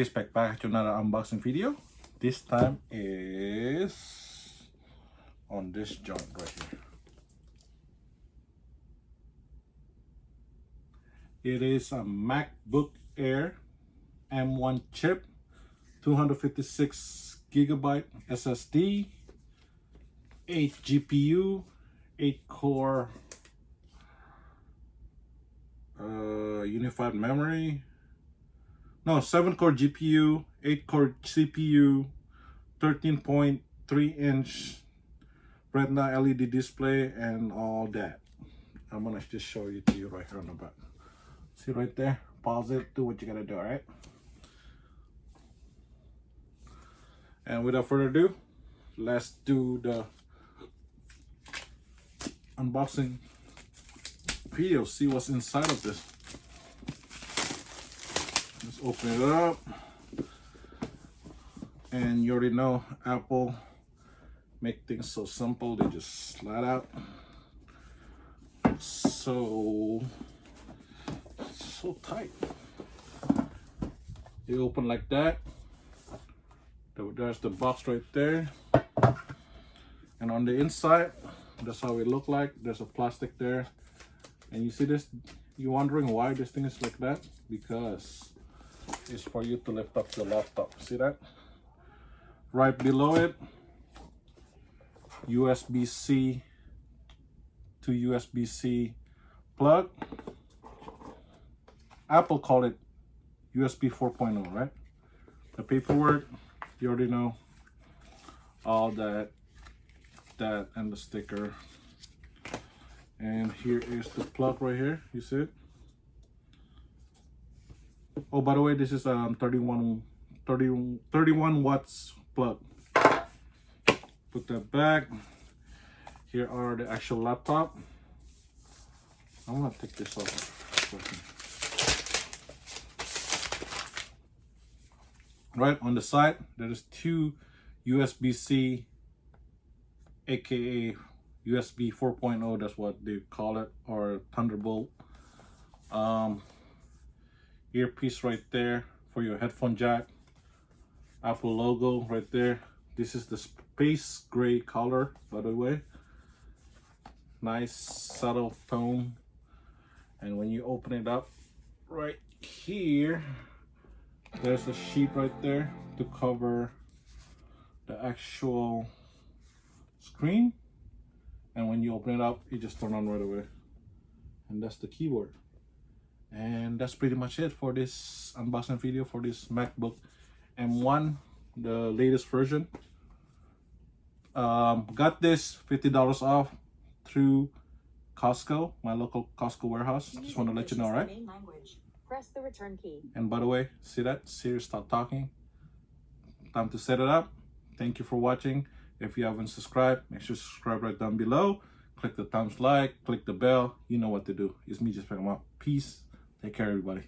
Back to another unboxing video. This time is on this joint right here. It is a MacBook Air M1 chip, 256 gigabyte SSD, 8 GPU, 8 core unified memory. No, 7 core GPU, 8 core CPU, 13.3 inch Retina LED display, and all that. I'm gonna just show you to you right here on the back. See right there? Pause it, do what you gotta do, alright? And without further ado, let's do the unboxing video, see what's inside of this. Let's open it up. And you already know Apple make things so simple, they just slide out. So tight. They open like that. There's the box right there. And on the inside, that's how it look like. There's a plastic there. And you see this, you're wondering why this thing is like that? Because it's for you to lift up your laptop. See that? Right below it, USB-C to USB-C plug. Apple called it USB 4.0, right? The paperwork, you already know all that and the sticker. And here is the plug right here, you see it? Oh, by the way, this is 31 watts plug. Put that back. Here are the actual laptop. I'm gonna take this off. Right on the side, there is 2 USB-C, aka USB 4.0, that's what they call it, or Thunderbolt. Earpiece right there for your headphone jack. Apple logo right there. This is the space gray color, by the way. Nice subtle tone. And when you open it up right here, there's a sheet right there to cover the actual screen. And when you open it up, you just turn on right away. And that's the keyboard. And that's pretty much it for this unboxing video for this MacBook M1, the latest version. Got this $50 off through Costco, my local Costco warehouse. Just want to let you know, right? Press the return key. And by the way, see that? Siri, stop talking. Time to set it up. Thank you for watching. If you haven't subscribed, make sure to subscribe right down below. Click the thumbs like, click the bell. You know what to do. It's me, just picking up. Peace. Take care, everybody.